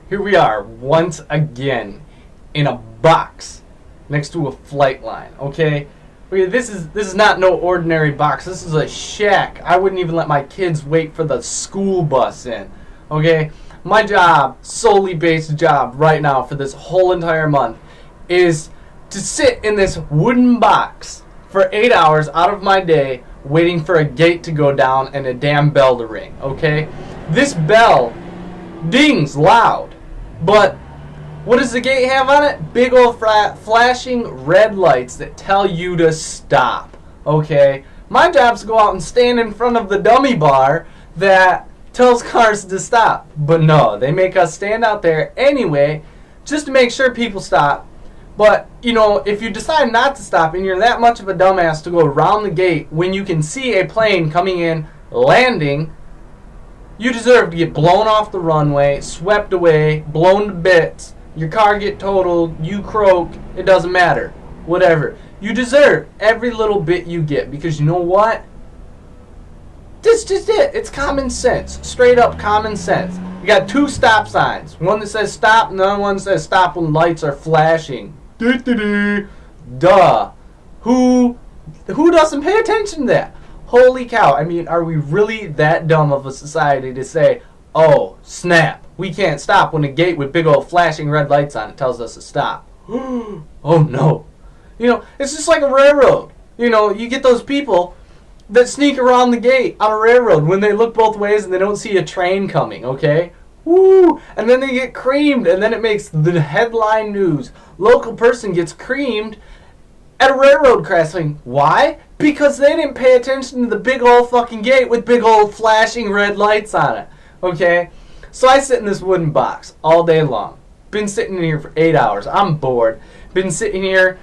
Here we are once again in a box next to a flight line. Okay, this is not no ordinary box. This is a shack. I wouldn't even let my kids wait for the school bus in. Okay, my job, solely based job right now for this whole entire month, is to sit in this wooden box for 8 hours out of my day waiting for a gate to go down and a damn bell to ring. Okay, this bell dings loud, but what does the gate have on it? Big old flashing red lights that tell you to stop. Okay, my job's to go out and stand in front of the dummy bar that tells cars to stop, but no, they make us stand out there anyway just to make sure people stop. But, you know, if you decide not to stop and you're that much of a dumbass to go around the gate when you can see a plane coming in, landing, you deserve to get blown off the runway, swept away, blown to bits, your car get totaled, you croak, it doesn't matter. Whatever. You deserve every little bit you get because you know what? This is just it. It's common sense. Straight up common sense. You got two stop signs. One that says stop and the other one says stop when lights are flashing. Duh. Who doesn't pay attention to that? Holy cow. I mean, are we really that dumb of a society to say, oh, snap, we can't stop when a gate with big old flashing red lights on it tells us to stop? Oh, no. You know, it's just like a railroad. You know, you get those people that sneak around the gate on a railroad when they look both ways and they don't see a train coming, okay? Woo! And then they get creamed, and then it makes the headline news. Local person gets creamed at a railroad crossing. Why? Because they didn't pay attention to the big old fucking gate with big old flashing red lights on it. Okay? So I sit in this wooden box all day long. Been sitting in here for 8 hours. I'm bored. Been sitting here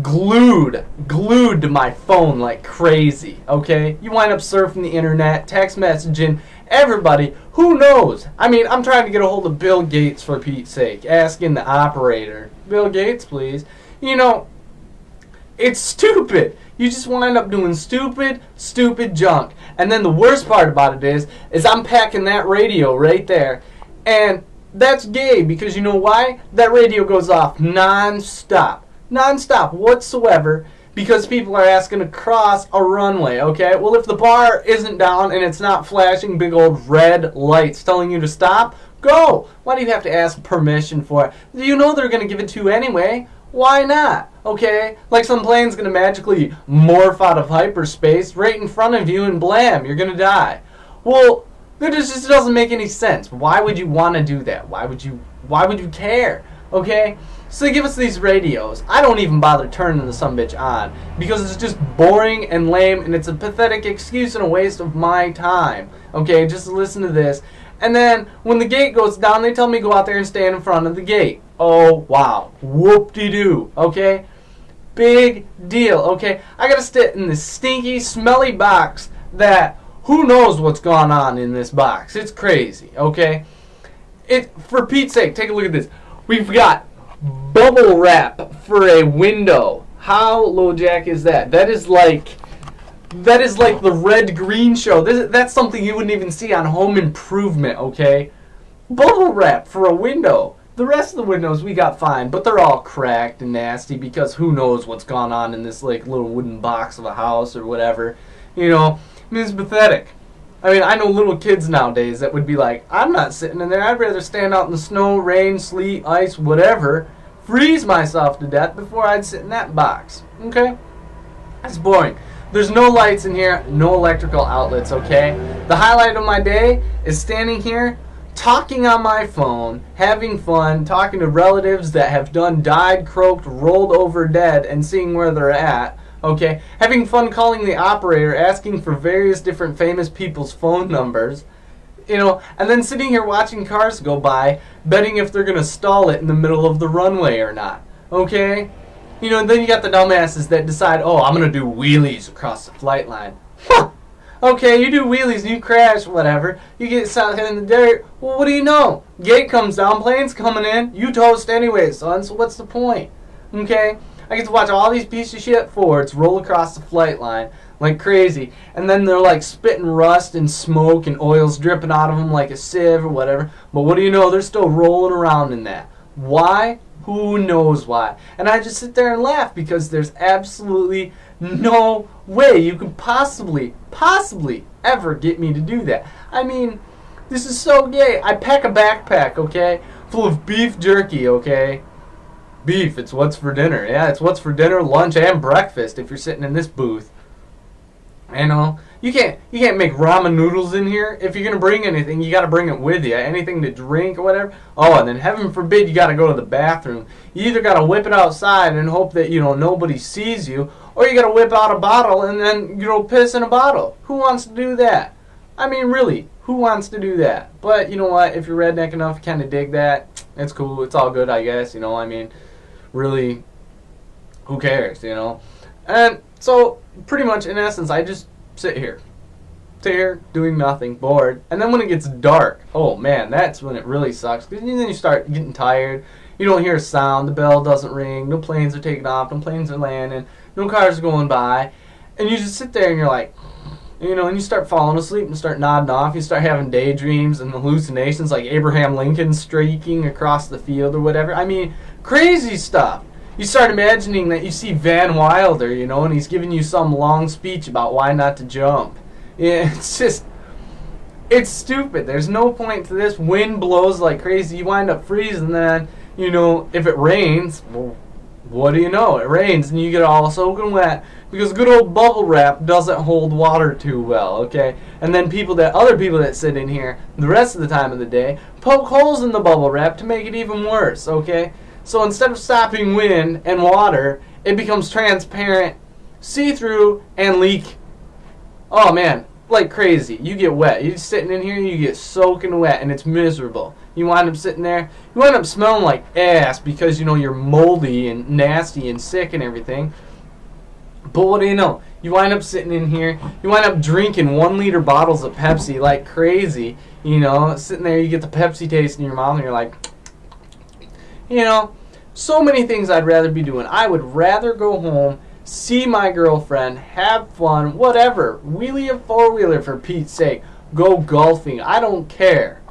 glued to my phone like crazy. Okay? You wind up surfing the internet, text messaging, everybody. Who knows? I mean, I'm trying to get a hold of Bill Gates for Pete's sake. Asking the operator, Bill Gates, please. You know, it's stupid. You just wind up doing stupid junk. And then the worst part about it is I'm packing that radio right there. And that's gay because you know why? That radio goes off non-stop. Non-stop whatsoever because people are asking to cross a runway, okay? Well, if the bar isn't down and it's not flashing big old red lights telling you to stop, go. Why do you have to ask permission for it? You know they're going to give it to you anyway. Why not? Okay? Like some plane's going to magically morph out of hyperspace right in front of you and blam, you're going to die. Well, that just doesn't make any sense. Why would you want to do that? Why would you care? Okay? So they give us these radios. I don't even bother turning the sumbitch on because it's just boring and lame and it's a pathetic excuse and a waste of my time. Okay, just listen to this. And then when the gate goes down, they tell me go out there and stand in front of the gate. Oh, wow. Whoop-de-doo. Okay? Big deal. Okay? I gotta sit in this stinky, smelly box that who knows what's going on in this box. It's crazy. Okay? For Pete's sake, take a look at this. We've got bubble wrap for a window. How low jack is that? That is like the Red Green Show. That's something you wouldn't even see on Home Improvement, okay? Bubble wrap for a window. The rest of the windows we got fine, but they're all cracked and nasty because who knows what's gone on in this like little wooden box of a house or whatever. You know, I mean, it's pathetic. I mean, I know little kids nowadays that would be like, I'm not sitting in there. I'd rather stand out in the snow, rain, sleet, ice, whatever, freeze myself to death before I'd sit in that box. Okay? That's boring. There's no lights in here, no electrical outlets, okay? The highlight of my day is standing here, talking on my phone, having fun, talking to relatives that have died, croaked, rolled over dead, and seeing where they're at. Okay, having fun calling the operator, asking for various different famous people's phone numbers, you know, and then sitting here watching cars go by, betting if they're going to stall it in the middle of the runway or not. Okay? You know, and then you got the dumbasses that decide, oh, I'm going to do wheelies across the flight line. Huh. Okay, you do wheelies and you crash, whatever. You get south in the dirt. Well, what do you know? Gate comes down, plane's coming in, you toast anyway, son, so what's the point? Okay? I get to watch all these pieces of shit Fords roll across the flight line like crazy. And then they're like spitting rust and smoke and oils dripping out of them like a sieve or whatever. But what do you know? They're still rolling around in that. Why? Who knows why? And I just sit there and laugh because there's absolutely no way you could possibly ever get me to do that. I mean, this is so gay. I pack a backpack, okay, full of beef jerky, okay? Beef, it's what's for dinner. Yeah, it's what's for dinner, lunch, and breakfast if you're sitting in this booth. You know, you can't make ramen noodles in here. If you're gonna bring anything, you gotta bring it with you. Anything to drink or whatever. Oh, and then heaven forbid you gotta go to the bathroom. You either gotta whip it outside and hope that nobody sees you, or you gotta whip out a bottle and then piss in a bottle. Who wants to do that? I mean, really, who wants to do that? But you know what? If you're redneck enough, you kind of dig that. It's cool. It's all good, I guess. I mean, really, who cares? And so, pretty much, in essence, I just sit here doing nothing, bored. And then when it gets dark, oh man, that's when it really sucks. Because then you start getting tired. You don't hear a sound. The bell doesn't ring. No planes are taking off. No planes are landing. No cars are going by. And you just sit there and you're like, and you start falling asleep and start nodding off. You start having daydreams and hallucinations like Abraham Lincoln streaking across the field or whatever. I mean, crazy stuff. You start imagining that you see Van Wilder, and he's giving you some long speech about why not to jump. Yeah, it's stupid. There's no point to this. Wind blows like crazy. You wind up freezing. Then, if it rains, well, what do you know? It rains and you get all soaking wet because good old bubble wrap doesn't hold water too well, okay? And then other people that sit in here the rest of the time of the day poke holes in the bubble wrap to make it even worse, okay? So instead of stopping wind and water, it becomes transparent, see-through, and leak. Oh man, like crazy. You get wet. You're sitting in here, you get soaking wet, and it's miserable. You wind up sitting there, you wind up smelling like ass because you're moldy and nasty and sick and everything. But what do you know? You wind up sitting in here, you wind up drinking 1-liter bottles of Pepsi like crazy. Sitting there, you get the Pepsi taste in your mouth, and you're like, so many things I'd rather be doing. I would rather go home, see my girlfriend, have fun, whatever. Wheelie a four-wheeler for Pete's sake. Go golfing. I don't care.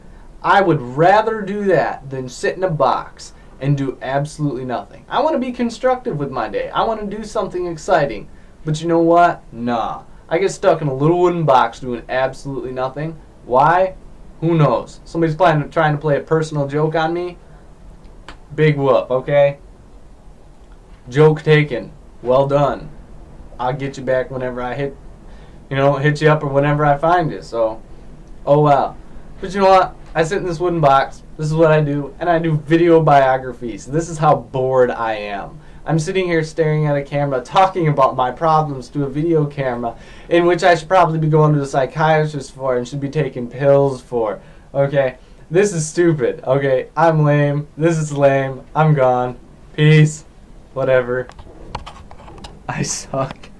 I would rather do that than sit in a box and do absolutely nothing. I want to be constructive with my day. I want to do something exciting. But you know what? Nah. I get stuck in a little wooden box doing absolutely nothing. Why? Who knows? Somebody's trying to play a personal joke on me. Big whoop, okay? Joke taken. Well done. I'll get you back whenever I hit you up or whenever I find you. So, oh well. But you know what? I sit in this wooden box. This is what I do. And I do video biographies. This is how bored I am. I'm sitting here staring at a camera talking about my problems to a video camera in which I should probably be going to a psychiatrist for and should be taking pills for. Okay? This is stupid. Okay? I'm lame. This is lame. I'm gone. Peace. Whatever. I suck.